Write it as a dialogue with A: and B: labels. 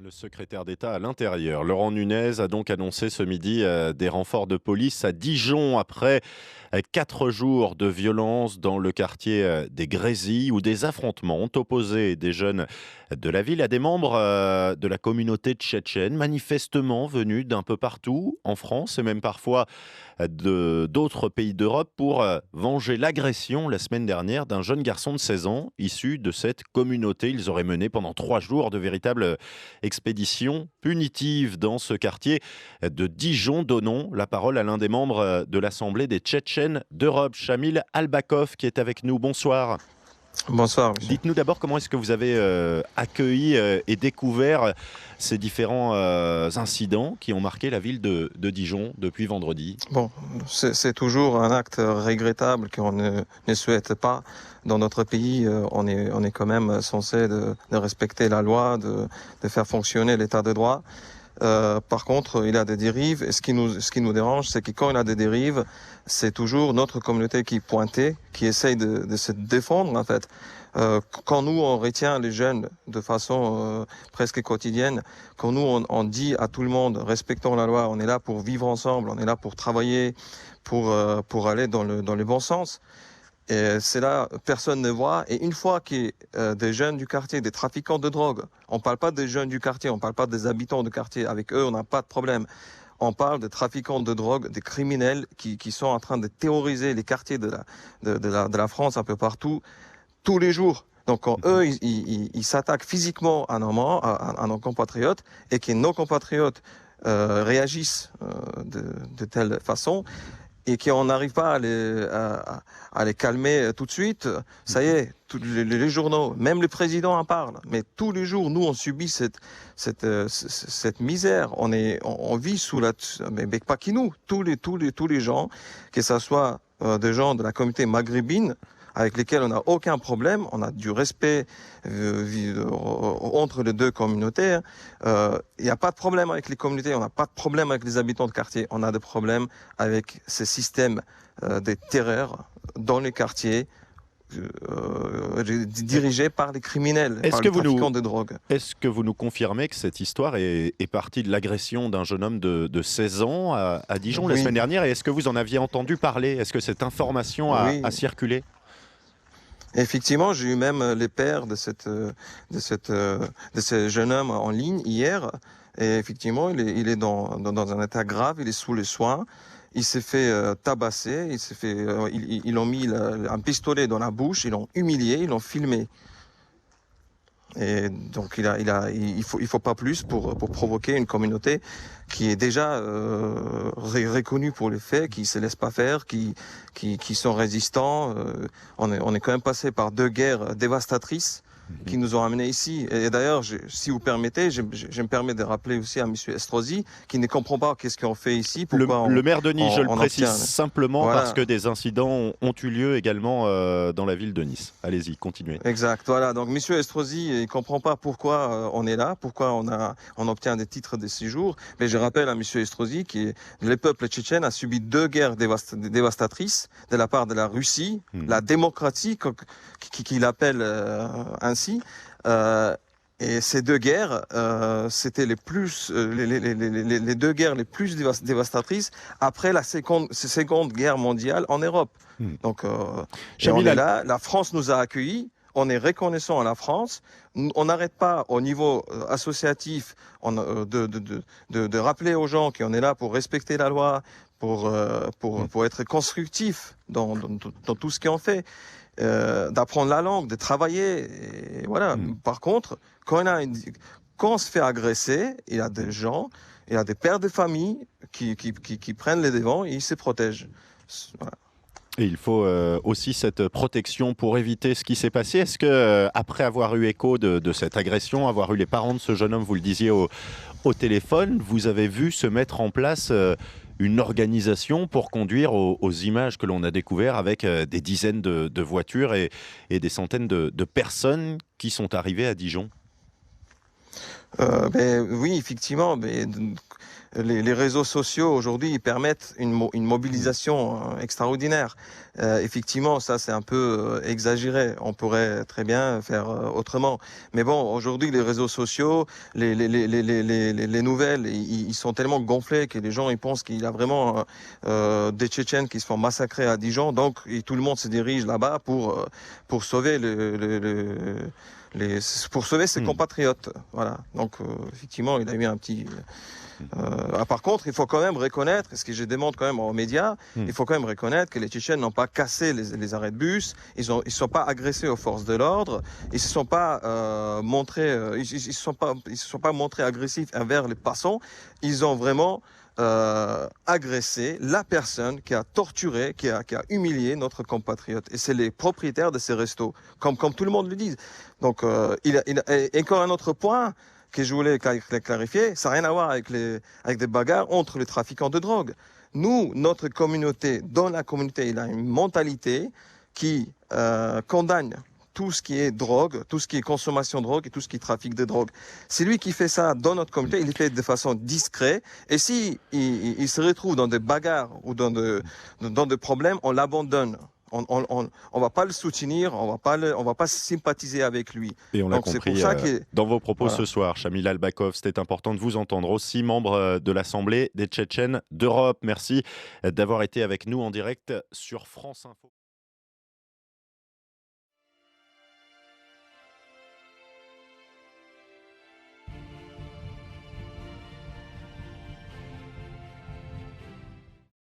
A: Le secrétaire d'État à l'Intérieur, Laurent Nunez, a donc annoncé ce midi des renforts de police à Dijon après 4 jours de violence dans le quartier des Grésy où des affrontements ont opposé des jeunes de la ville à des membres de la communauté tchétchène, manifestement venus d'un peu partout en France et même parfois d'autres pays d'Europe pour venger l'agression la semaine dernière d'un jeune garçon de 16 ans issu de cette communauté. Ils auraient mené pendant 3 jours de véritables expéditions punitives dans ce quartier de Dijon. Donnons la parole à l'un des membres de l'Assemblée des Tchétchènes d'Europe, Chamil Albakov, qui est avec nous. Bonsoir.
B: Bonsoir, monsieur.
A: Dites-nous d'abord comment est-ce que vous avez accueilli et découvert ces différents incidents qui ont marqué la ville de Dijon depuis vendredi.
B: Bon, c'est toujours un acte regrettable qu'on ne souhaite pas. Dans notre pays, on est quand même censé de respecter la loi, de faire fonctionner l'état de droit. Par contre, il y a des dérives. Et ce qui nous dérange, c'est que quand il y a des dérives, c'est toujours notre communauté qui est pointée, qui essaye de se défendre, en fait. Quand nous, on retient les jeunes de façon presque quotidienne, quand nous, on dit à tout le monde, respectons la loi, on est là pour vivre ensemble, on est là pour travailler, pour aller dans le bon sens. Et c'est là, personne ne voit. Et une fois que des jeunes du quartier, des trafiquants de drogue, on ne parle pas des jeunes du quartier, on ne parle pas des habitants du quartier, avec eux, on n'a pas de problème. On parle des trafiquants de drogue, des criminels qui sont en train de terroriser les quartiers de la France un peu partout, tous les jours. Donc quand eux, ils s'attaquent physiquement à nos compatriotes et que nos compatriotes réagissent de telle façon, et qu'on n'arrive pas à les calmer tout de suite, ça y est, tous les journaux, même le président en parle. Mais tous les jours, nous, on subit cette misère. On vit sous mais pas qui nous, tous les gens, que ce soit des gens de la communauté maghrébine, avec lesquels on n'a aucun problème, on a du respect entre les deux communautés. Il n'y a pas de problème avec les communautés, on n'a pas de problème avec les habitants de quartier, on a des problèmes avec ces systèmes de terreur dans les quartiers dirigés par les criminels, par les trafiquants de drogue.
A: Est-ce que vous nous confirmez que cette histoire est partie de l'agression d'un jeune homme de 16 ans à Dijon la semaine dernière, et est-ce que vous en aviez entendu parler? Est-ce que cette information a circulé?
B: Effectivement, j'ai eu même les pères de ce jeune homme en ligne hier. Et effectivement, il est dans un état grave, il est sous les soins. Il s'est fait tabasser, ils ont mis un pistolet dans la bouche, ils l'ont humilié, ils l'ont filmé. Et donc il faut pas plus pour provoquer une communauté qui est déjà reconnue pour les faits, qui se laisse pas faire, qui sont résistants. On est quand même passé par 2 guerres dévastatrices qui nous ont amenés ici. Et d'ailleurs, si vous permettez, je me permets de rappeler aussi à M. Estrosi, qui ne comprend pas qu'est-ce qu'on fait ici.
A: Le maire de Nice, je le précise simplement,
B: voilà.
A: Parce que des incidents ont eu lieu également dans la ville de Nice. Allez-y, continuez.
B: Exact, voilà. Donc M. Estrosi, il comprend pas pourquoi on est là, pourquoi on obtient des titres de séjour. Mais je rappelle à M. Estrosi que le peuple tchétchène a subi 2 guerres dévastatrices de la part de la Russie, la démocratie, qu'il appelle ainsi. Et ces 2 guerres, c'était les 2 guerres les plus dévastatrices après la seconde guerre mondiale en Europe. Donc, on est là, la France nous a accueillis, on est reconnaissant à la France, on n'arrête pas au niveau associatif de rappeler aux gens qu'on est là pour respecter la loi, pour être constructif dans tout ce qu'on fait. D'apprendre la langue, de travailler, et voilà. Par contre, quand on se fait agresser, il y a des gens, il y a des pères de famille qui prennent les devants et ils se protègent. Voilà.
A: Et il faut aussi cette protection pour éviter ce qui s'est passé. Est-ce que, après avoir eu écho de cette agression, avoir eu les parents de ce jeune homme, vous le disiez au téléphone, vous avez vu se mettre en place une organisation pour conduire aux images que l'on a découvertes avec des dizaines de voitures et des centaines de personnes qui sont arrivées à Dijon?
B: Oui, effectivement. les réseaux sociaux aujourd'hui ils permettent une
A: Mmh.
B: mobilisation extraordinaire. Effectivement, ça c'est un peu exagéré. On pourrait très bien faire autrement. Mais bon, aujourd'hui les réseaux sociaux, les nouvelles, ils sont tellement gonflés que les gens ils pensent qu'il y a vraiment des Tchétchènes qui se font massacrer à Dijon. Donc tout le monde se dirige là-bas pour sauver les, pour sauver ses
A: Mmh.
B: compatriotes. Voilà. Donc effectivement, il a eu un petit.
A: Mmh.
B: Par contre, il faut quand même reconnaître, ce que je demande quand même aux médias,
A: Mmh.
B: il faut quand même reconnaître que les Tchétchènes n'ont pas cassé les arrêts de bus, ils sont pas agressés aux forces de l'ordre, ils se sont pas montrés, ils se sont pas montrés agressifs envers les passants, ils ont vraiment agressé la personne qui a torturé, qui a humilié notre compatriote. Et c'est les propriétaires de ces restos, comme tout le monde le dit. Donc, et encore un autre point que je voulais clarifier, ça n'a rien à voir avec des bagarres entre les trafiquants de drogue. Nous, notre communauté, dans la communauté, il a une mentalité qui condamne tout ce qui est drogue, tout ce qui est consommation de drogue et tout ce qui est trafic de drogue. C'est lui qui fait ça dans notre communauté, il le fait de façon discrète. Et si il se retrouve dans des bagarres ou dans des problèmes, on l'abandonne. On va pas le soutenir, on va pas sympathiser avec lui.
A: Et on l'a
B: Donc c'est pour
A: compris
B: ça que
A: dans vos propos ce
B: voilà.
A: soir, Chamil Albakov. C'était important de vous entendre aussi, membre de l'Assemblée des Tchétchènes d'Europe. Merci d'avoir été avec nous en direct sur France Info.